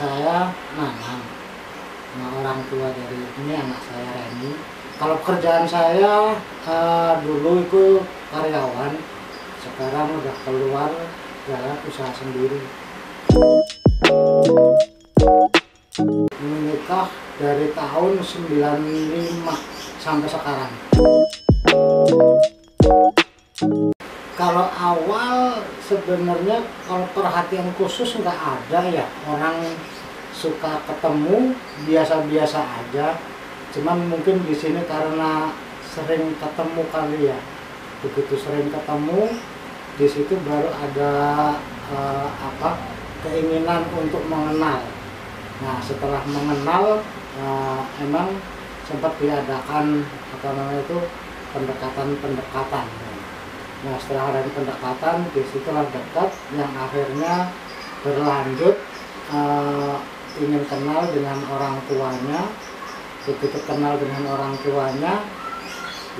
saya Nanang. Nah, orang tua dari ini anak saya Reni. Kalau pekerjaan saya dulu itu karyawan, sekarang udah keluar jalan usaha sendiri. Menikah dari tahun 95 sampai sekarang. Kalau awal sebenarnya kalau perhatian khusus nggak ada ya, orang suka ketemu biasa-biasa aja. Cuman mungkin di sini karena sering ketemu kali ya, begitu sering ketemu di situ baru ada keinginan untuk mengenal. Nah setelah mengenal emang sempat diadakan pendekatan. Nah setelah ada pendekatan disitulah dekat yang akhirnya berlanjut ingin kenal dengan orang tuanya. Begitu kenal dengan orang tuanya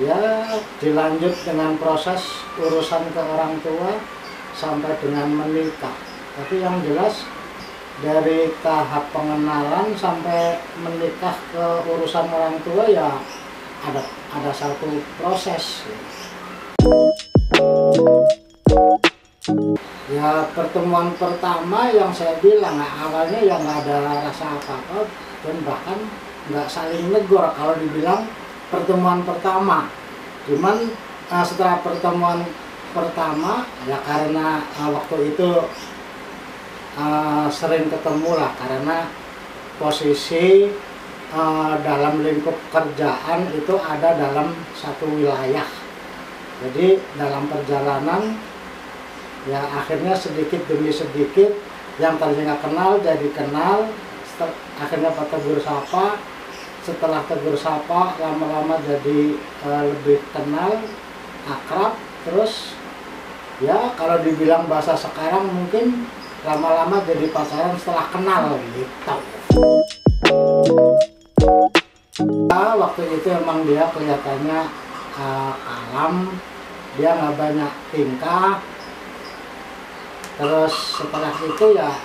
ya dilanjut dengan proses urusan ke orang tua sampai dengan menikah. Tapi yang jelas dari tahap pengenalan sampai menikah ke urusan orang tua ya ada satu proses. Ya pertemuan pertama yang saya bilang awalnya ya nggak ada rasa apa-apa dan bahkan nggak saling negor kalau dibilang pertemuan pertama. Cuman setelah pertemuan pertama ya karena waktu itu sering ketemu lah karena posisi dalam lingkup kerjaan itu ada dalam satu wilayah. Jadi dalam perjalanan ya akhirnya sedikit demi sedikit yang tadinya nggak kenal jadi kenal, akhirnya tegur sapa. Setelah tegur sapa lama-lama jadi lebih kenal, akrab, terus ya kalau dibilang bahasa sekarang mungkin lama-lama jadi pacaran setelah kenal gitu. Waktu itu emang dia kelihatannya kalem, dia nggak banyak tingkah. Terus setelah itu ya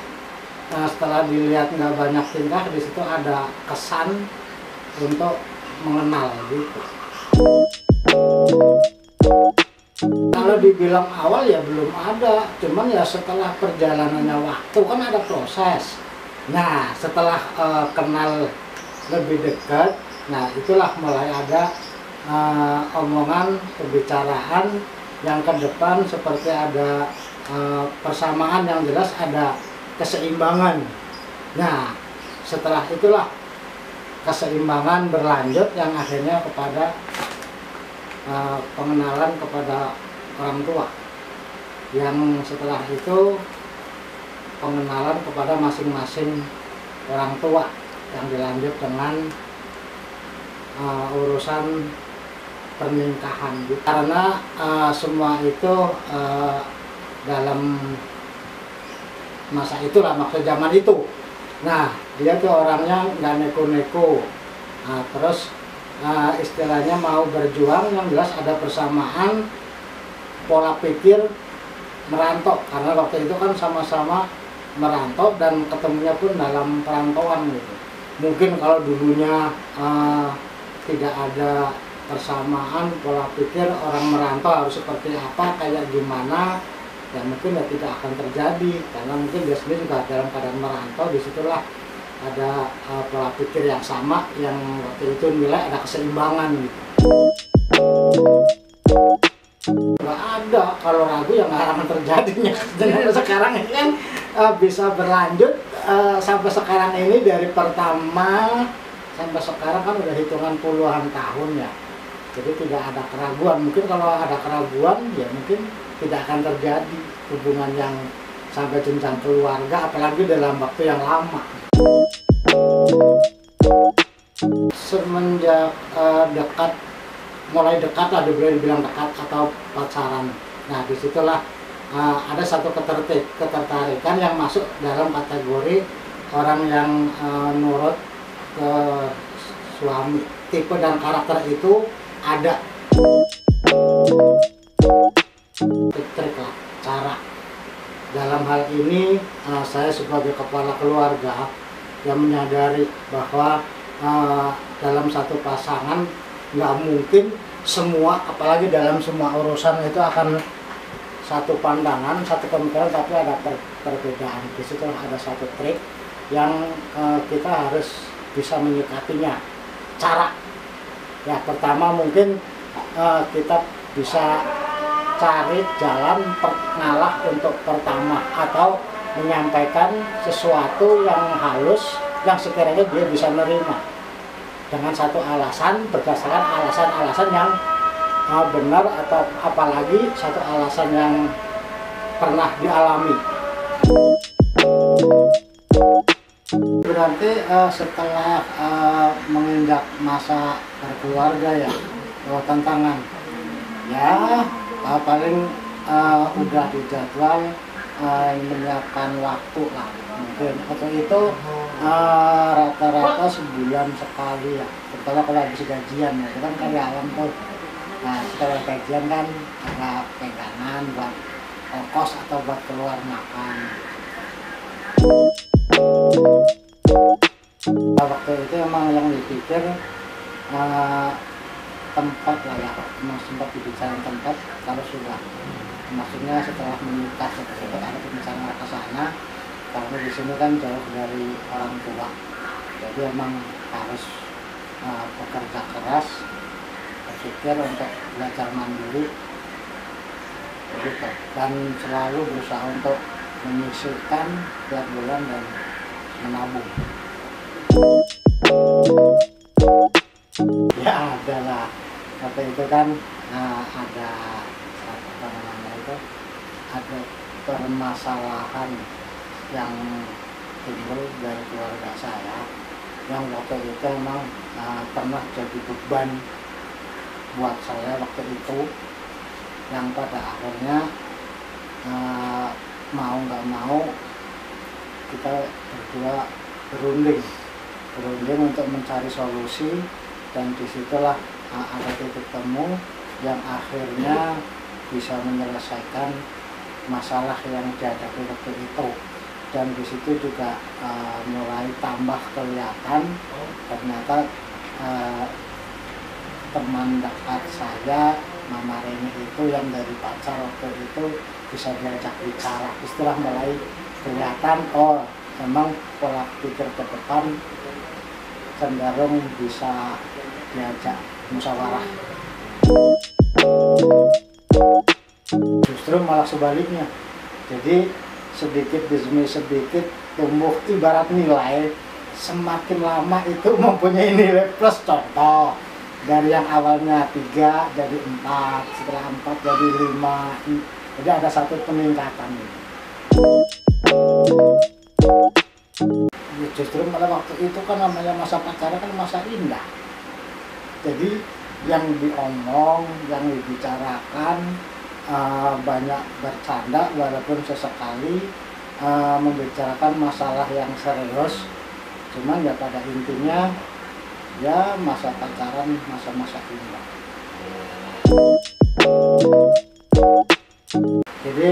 setelah dilihat nggak banyak tingkah, di situ ada kesan untuk mengenal gitu. Kalau dibilang awal ya belum ada, cuman ya setelah perjalanannya waktu kan ada proses. Nah setelah kenal lebih dekat, nah itulah mulai ada omongan, pembicaraan yang ke depan seperti ada persamaan, yang jelas ada keseimbangan. Nah setelah itulah keseimbangan berlanjut yang akhirnya kepada pengenalan kepada orang tua, yang setelah itu pengenalan kepada masing-masing orang tua yang dilanjut dengan urusan pernikahan gitu. Karena semua itu dalam masa itulah, maksud zaman itu. Nah dia tuh orangnya nggak neko-neko. Nah, terus istilahnya mau berjuang, yang jelas ada persamaan pola pikir merantau, karena waktu itu kan sama-sama merantau dan ketemunya pun dalam perantauan gitu. Mungkin kalau dulunya tidak ada persamaan pola pikir orang merantau harus seperti apa, kayak gimana, ya mungkin ya tidak akan terjadi karena mungkin dia sendiri juga dalam keadaan merantau. Disitulah ada pola pikir yang sama, yang waktu itu nilai ada keseimbangan gitu. Nggak ada, kalau ragu ya nggak akan terjadinya. Dan sekarang ini kan bisa berlanjut sampai sekarang ini, dari pertama sampai sekarang kan udah hitungan puluhan tahun ya. Jadi tidak ada keraguan. Mungkin kalau ada keraguan ya mungkin tidak akan terjadi hubungan yang sampai jenjang keluarga, apalagi dalam waktu yang lama. Semenjak mulai dekat lah, boleh dibilang dekat atau pacaran. Nah disitulah ada satu ketertarikan yang masuk dalam kategori orang yang nurut ke suami. Tipe dan karakter itu ada. Trik lah, cara. Dalam hal ini saya sebagai kepala keluarga yang menyadari bahwa dalam satu pasangan nggak mungkin semua, apalagi dalam semua urusan itu akan satu pandangan, satu pemikiran, tapi ada perbedaan. Di situ ada satu trik yang kita harus bisa menyikapinya. Cara ya pertama mungkin kita bisa cari jalan ngalah untuk pertama, atau menyampaikan sesuatu yang halus yang sekiranya dia bisa menerima dengan satu alasan, berdasarkan alasan-alasan yang benar, atau apalagi satu alasan yang pernah dialami. Berarti setelah menginjak masa berkeluarga ya, tantangan ya paling udah dijadwal menyiapkan waktu lah mungkin. Atau itu rata-rata sebulan sekali ya, terutama kalau habis gajian ya, itu kan karyawan tuh. Nah setelah gajian kan ada pegangan buat ongkos atau buat keluar makan. Waktu itu emang yang dipikir tempat lah ya, sempat dibicarakan tempat. Kalau sudah, maksudnya setelah menikah sempat ada pembicaraan ke sana, karena di sini kan jauh dari orang tua, jadi emang harus bekerja keras, berpikir untuk belajar mandiri begitu, dan selalu berusaha untuk menyisihkan tiap bulan dan menabung. Ya ada lah, waktu itu kan ada apa namanya itu, ada permasalahan yang timbul dari keluarga saya, yang waktu itu memang pernah jadi beban buat saya waktu itu, yang pada akhirnya mau nggak mau kita berdua berunding untuk mencari solusi, dan disitulah ada titik temu yang akhirnya bisa menyelesaikan masalah yang dihadapi waktu itu. Dan di situ juga mulai tambah kelihatan ternyata teman dekat saya, Mama Reni itu, yang dari pacar waktu itu bisa diajak bicara. Istilah mulai kelihatan, oh memang pola pikir ke depan cenderung bisa diajak musyawarah. Justru malah sebaliknya, jadi sedikit demi sedikit tumbuh, ibarat nilai semakin lama itu mempunyai nilai plus. Contoh, dari yang awalnya 3 jadi 4, setelah 4 jadi 5, jadi ada satu peningkatan. Justru pada waktu itu kan namanya masa pacaran kan masa indah, jadi yang diomong, yang dibicarakan banyak bercanda, walaupun sesekali membicarakan masalah yang serius, cuman ya pada intinya ya masa pacaran masa-masa indah. Jadi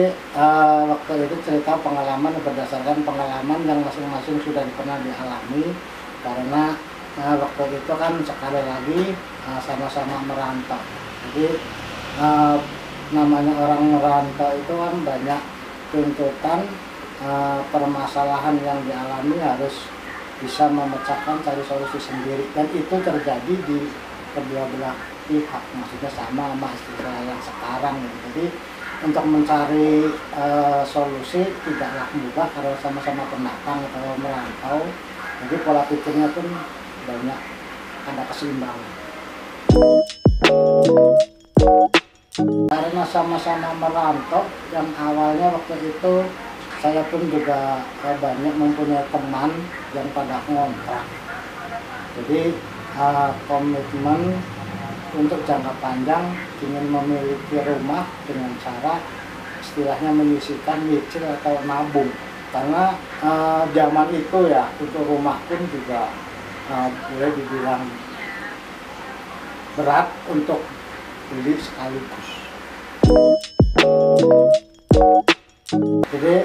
waktu itu cerita pengalaman berdasarkan pengalaman yang masing-masing sudah pernah dialami, karena waktu itu kan sekali lagi sama-sama merantau. Jadi namanya orang merantau itu kan banyak tuntutan, permasalahan yang dialami harus bisa memecahkan, cari solusi sendiri, dan itu terjadi di kedua belah pihak, maksudnya sama istri saya yang sekarang gitu. Jadi untuk mencari solusi tidaklah mudah karena sama-sama pendatang atau merantau, jadi pola pikirnya pun banyak ada keseimbangan. Karena sama-sama merantau, yang awalnya waktu itu saya pun juga banyak mempunyai teman yang pada ngontrak. Jadi komitmen untuk jangka panjang ingin memiliki rumah dengan cara istilahnya menyisihkan nyicil atau nabung. Karena zaman itu ya untuk rumah pun juga boleh dibilang berat untuk beli sekaligus. Jadi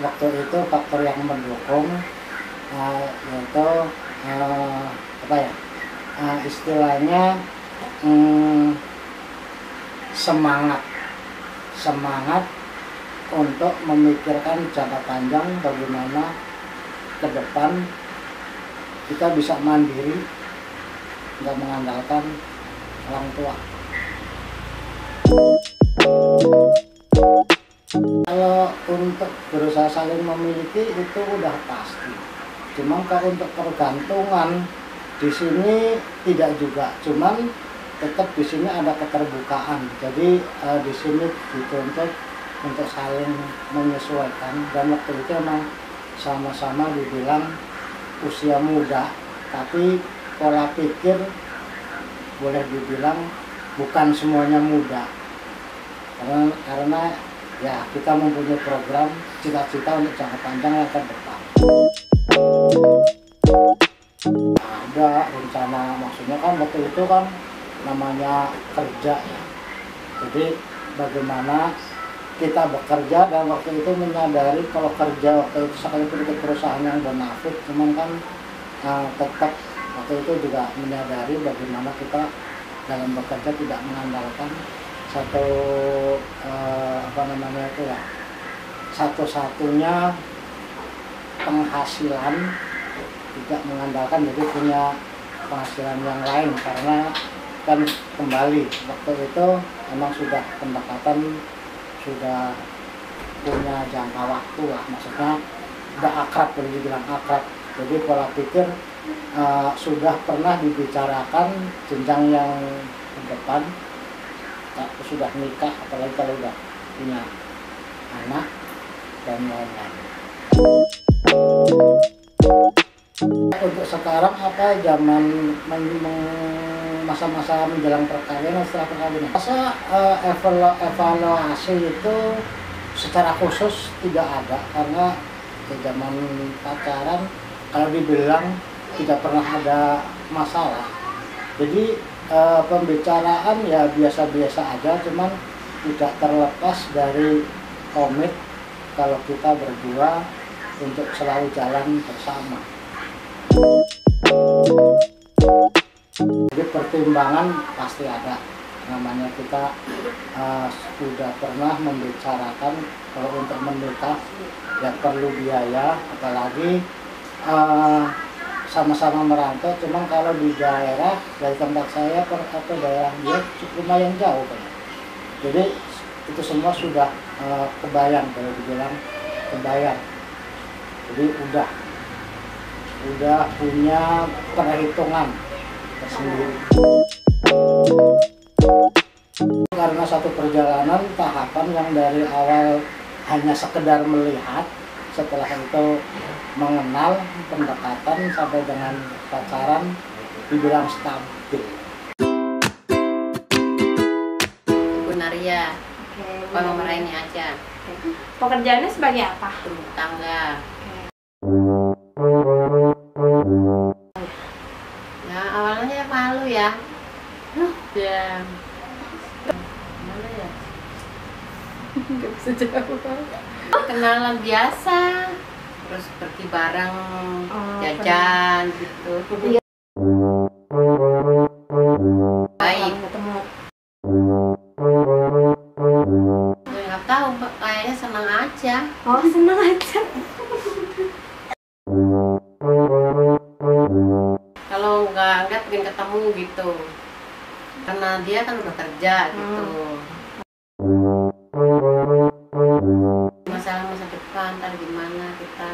waktu itu faktor yang mendukung yaitu apa ya, istilahnya semangat untuk memikirkan jangka panjang bagaimana ke depan kita bisa mandiri, nggak mengandalkan orang tua. Kalau untuk berusaha saling memiliki itu udah pasti. Cuman kalau untuk pergantungan di sini tidak juga. Cuman tetap di sini ada keterbukaan. Jadi di sini dituntut untuk saling menyesuaikan. Dan waktu itu memang sama-sama dibilang usia muda, tapi pola pikir boleh dibilang bukan semuanya muda. Karena ya kita mempunyai program cita-cita untuk jangka panjang yang akan depan. Ada rencana, maksudnya kan waktu itu kan namanya kerja ya. Jadi bagaimana kita bekerja, dan waktu itu menyadari kalau kerja waktu itu sekalipun itu perusahaan yang bonafit, cuman kan tetap waktu itu juga menyadari bagaimana kita dalam bekerja tidak mengandalkan satu satu-satunya penghasilan, tidak mengandalkan, jadi punya penghasilan yang lain. Karena kan kembali waktu itu memang sudah pendekatan, sudah punya jangka waktu lah, maksudnya udah akrab, boleh dibilang akrab. Jadi pola pikir sudah pernah dibicarakan jenjang yang ke depan, sudah nikah, apalagi kalau udah punya anak dan lain-lain. Untuk sekarang apa zaman masa-masa menjelang perkawinan, setelah perkawinan, masa evaluasi itu secara khusus tidak ada, karena di zaman pacaran kalau dibilang tidak pernah ada masalah. Jadi pembicaraan ya biasa-biasa aja, cuman tidak terlepas dari komit kalau kita berdua untuk selalu jalan bersama. Jadi pertimbangan pasti ada, namanya kita sudah pernah membicarakan kalau untuk menikah ya perlu biaya, apalagi sama-sama merantau. Cuman kalau di daerah dari tempat saya atau daerah dia lumayan jauh kan. Jadi itu semua sudah kebayang, kalau dibilang kebayang. Jadi udah punya perhitungan tersendiri. Karena satu perjalanan tahapan yang dari awal hanya sekedar melihat, setelah itu mengenal, pendekatan sampai dengan pacaran, dibilang stabil. Ibu Naria, kalau meraini aja. Pekerjaannya sebagai apa? Rumah tangga. Ya awalnya malu ya. Ya. Mana ya? Gak bisa jawab. Kenalan biasa, terus pergi bareng, jajan gitu. Baik. Ya nggak tahu, kayaknya senang aja. Oh, senang aja. Kalau nggak pengen ketemu gitu, karena dia kan udah kerja gitu. Masalah masa depan, ntar gimana kita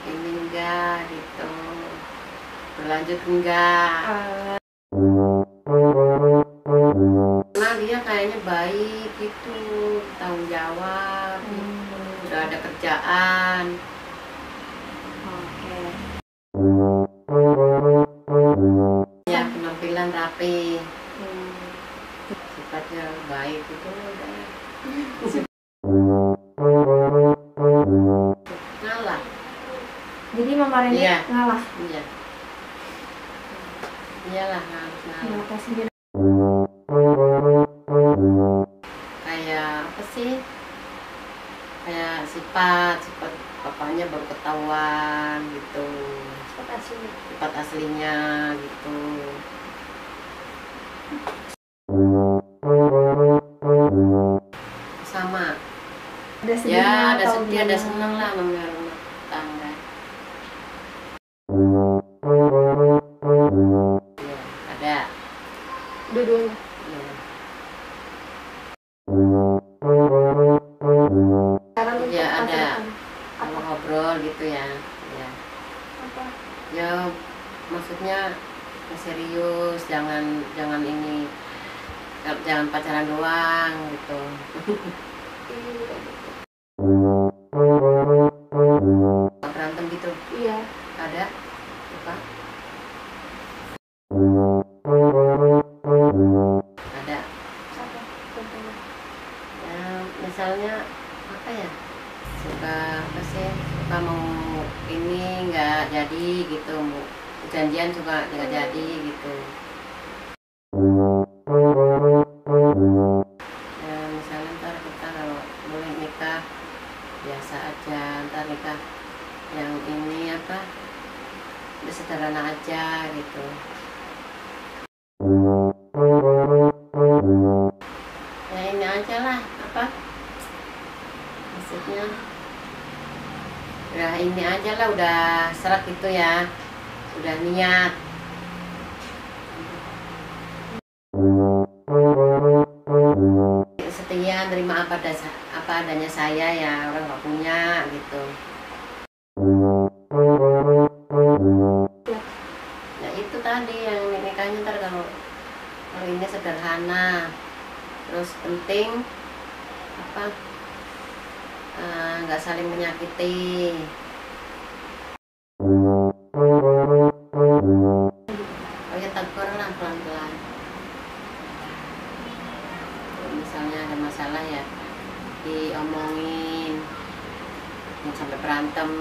ini enggak gitu, berlanjut enggak. Karena dia kayaknya baik gitu, tanggung jawab gitu, udah ada kerjaan. Oke. Ya penampilan rapi, sifatnya baik gitu udah. Ngalah. Jadi Mama Reni Iya. ngalah. Iya. Iyalah harus ngalah. Ngalah sendiri. Kayak apa sih? Kayak si sifat bapaknya baru ketahuan gitu, Sifat asli. sifat aslinya gitu. Sama Ada sedihnya ya, ada atau sedih ada gimana? senang lah namanya rumah tangga. Ya, ada Dua-duanya. ya. Saran untuk Iya, masa ada. depan. Kalau ngobrol gitu ya, ya, Apa? ya maksudnya ya serius, jangan ini, jangan pacaran doang gitu. Nggak berantem gitu, Iya. ada apa? Ada Apa? Contohnya. ya, misalnya apa ya, suka apa sih, suka mau ini nggak jadi gitu, mau janjian juga nggak jadi gitu. Ya, misalnya ntar kita kalau boleh nikah biasa aja, ntar nikah yang ini apa, udah sederhana aja gitu. Ya ini aja lah, apa maksudnya, udah ini aja lah, udah serak gitu ya, udah niat. Setia nerima apa adanya saya ya, orang nggak punya gitu. Ya itu tadi yang nikahnya ntar kalau ini sederhana, terus penting apa, nggak saling menyakiti. Oh ya, tegur lah pelan-pelan. Kalau misalnya ada masalah ya diomongin, jangan sampai berantem.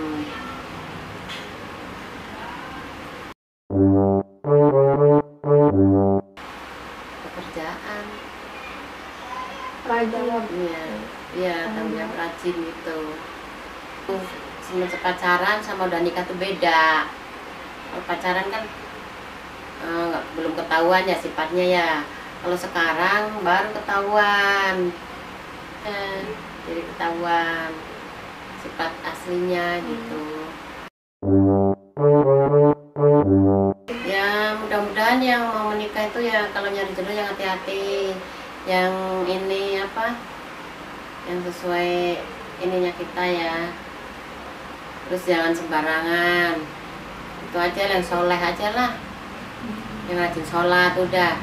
Pekerjaan, Rajin. iya, iya, tanggung jawab rajin gitu. Semenjak pacaran sama udah nikah tuh beda. Kalau pacaran kan belum ketahuan ya sifatnya ya. Kalau sekarang baru ketahuan, jadi ketahuan sifat aslinya gitu. Ya mudah-mudahan yang mau menikah itu ya kalau nyari jodoh yang hati-hati, yang ini apa, yang sesuai ininya kita ya. Terus jangan sembarangan, itu aja, yang soleh aja lah, yang rajin sholat udah.